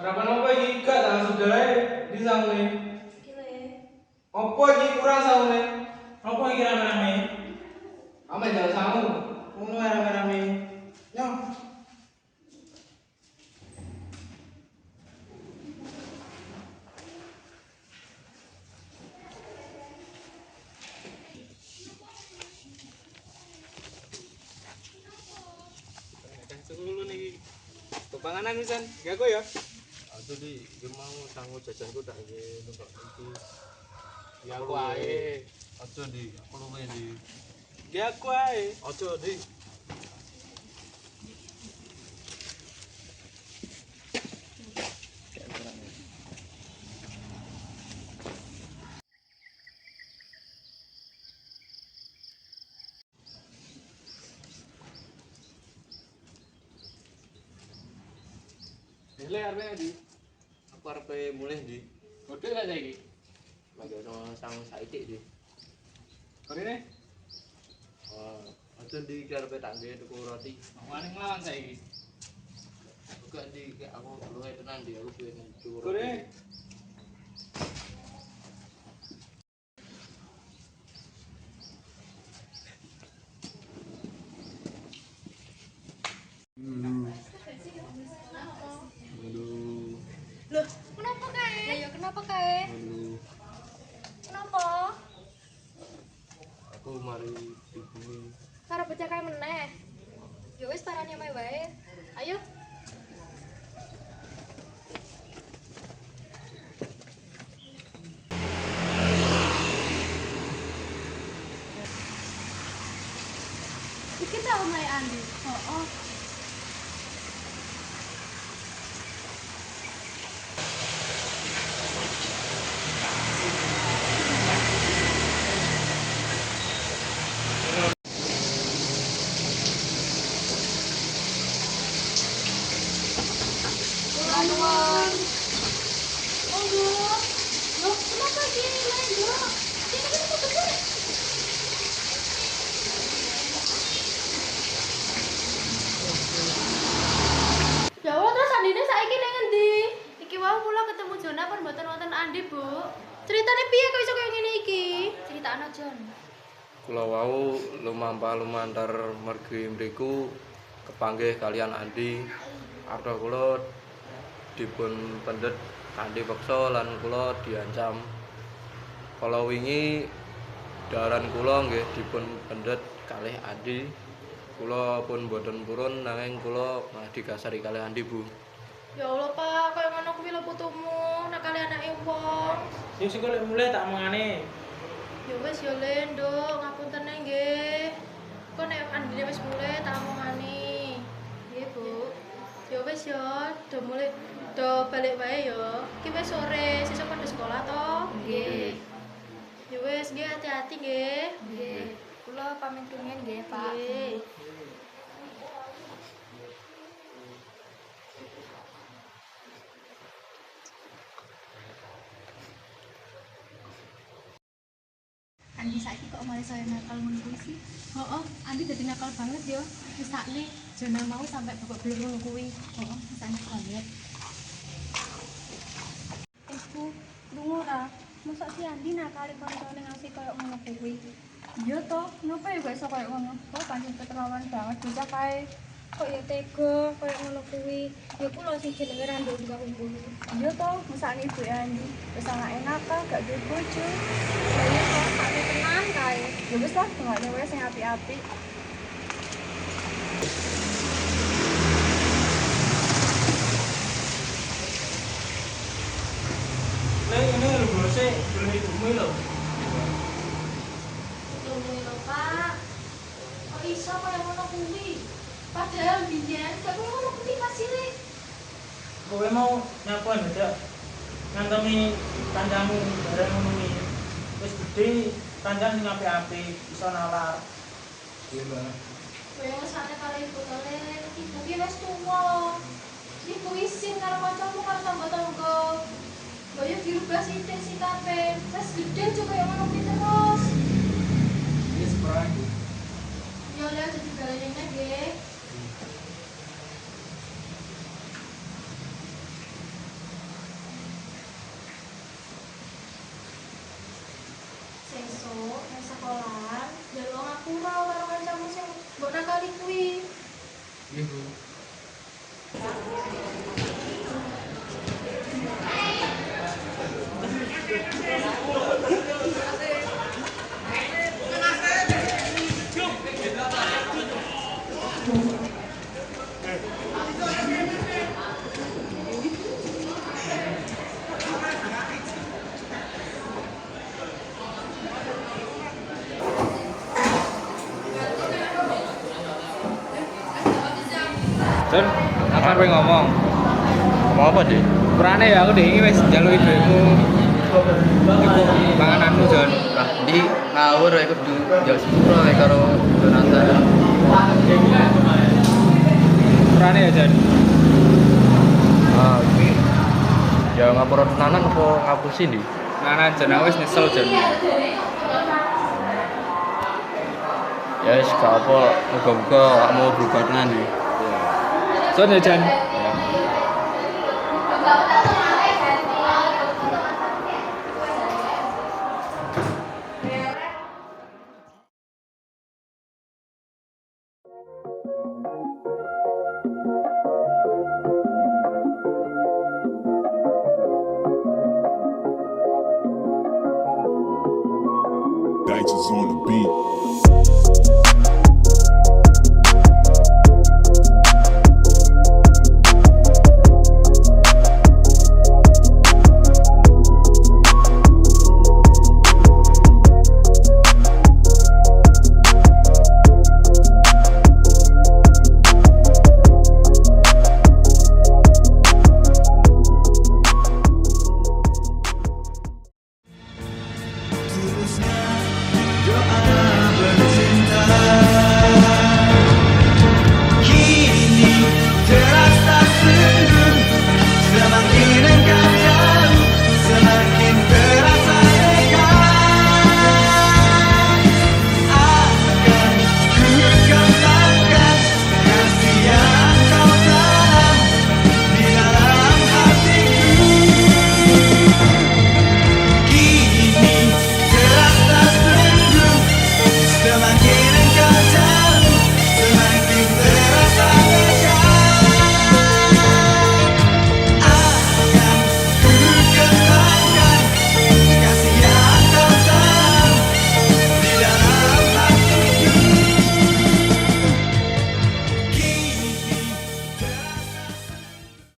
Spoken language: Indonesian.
Harapan apa iki gak tak sudahnya di saune. Kile. Apa iki kurang saune? Apa iki rame-rame? Ame jalan samu. Ngono ae rame-rame. Yo. Sepuluh nih. Kepanganan pisan. Gak kok ya. Aduh di mau sanggup jajanku tak nggih numpak iki. Ya aku ae. Aja di aku luwe di. Ya aku ae. Aja di. Hele arep ndi? Aku arep mulih di. Bodho gak saiki? Lagi ono sang saithik di. Korene? Oh, aja di arep tak nggih tuku roti. Wani nglawan saiki. Bukan di aku luwe tenan di aku pengen tuku roti. Korene? Loh, kenapa kae? Ya ya kenapa kae? Kenapa? Aku mari dibumi. Karo bocah kae meneh. Ya wis parane mae wae. Ayo. Iki ta omahe Andi. Heeh. Nuwun. Monggo. Loh, kenapa gini Lendo? Sini kan aku gede. Ya Allah, terus Andine saiki ning endi? Iki wau kula ketemu Jona pun mboten wonten Andi, Bu. Ceritane piye kok iso kaya ngene iki? Critakno, Jon. Kula wau lumantar mergi mriku kepanggih kalian Andi. Arta kula dipun pendet kanthi peksa lan kula diancam. Kala wingi daharan kula nggih dipun pendet kalih Andi. Kula pun boten purun nanging kula malah digasari kalih Andi, Bu. Ya Allah, Pak, kaya ngono kuwi lho putumu, nek kali anake wong. Sing sing lek mulai tak mangane. Ya wis ya Le, Nduk, ngapunten nggih. Kok nek Andine wis mulai tak omongani. Nggih, Bu. Ya wis ya, do balik wae ya. Iki wis sore, sesuk pada sekolah to? Nggih. Ya wis, nggih hati-hati nggih. Nggih. Kula pamit rumiyin nggih, Pak. Nggih. Andi saiki kok malah saya nakal ngono kuwi sih? Heeh, Andi dadi nakal banget ya. Wis sakne Jona mau sampai babak belur ngono kuwi. Heeh, sakne banget. Bu, dungu ora? Mosok si Andi nakali koncone ngasih koyo ngono kuwi. Iya toh, kenapa ya gak iso koyo ngono? Kok pancen keterlaluan banget bocah kae. Kok ya tega koyo ngono kuwi. Ya ku lho sing jenenge ra nduk gak unggul. Iya toh, mesakne ibu Andi. Wis anake nakal, gak duwe bojo. Ya ya kok sakne tenan kae. Ya wis lah, dongakne wae sing apik-apik. Lek ini lho bose, belum ibumu lho. Tunggu lho, Pak. Kok iso kaya ngono kuwi? Padahal biyen gak kaya ngono kuwi hasile. Kowe mau nyapuan aja. Ngantongi kancamu bareng ngono kuwi. Wis gedhe, kancan sing apik-apik, iso nalar. Iya, Mbak. Kaya ngesane karo ibu tole, ibu ki wis tuwa. Ibu isin karo kancamu karo tangga-tangga. Kaya dirubah sithik sikape. Wis gedhe aja kaya ngono kuwi terus. Wis perang iki. Ya oleh aja dibaleni nggih. sekolahan, njaluk ngapura karo kancamu sing mbok nakali kuwi. Nggih, Bu. Jon, apa yang ngomong? Ngomong apa, Dik? Kurane ya aku dengi wis njaluk ibumu. Iku pangananmu, Jon. Lah, di ngawur aku kudu njak sepuro karo Jonathan. Kurane ya, Jon. Ah, iki ya ngapura tenanan apa ngapusi, Dik? Nganan Jon aku wis nyesel, Jon. Ya wis gak apa, muga-muga kamu berubah tenan nih. Jon ya, Jon. Dice is on the beat.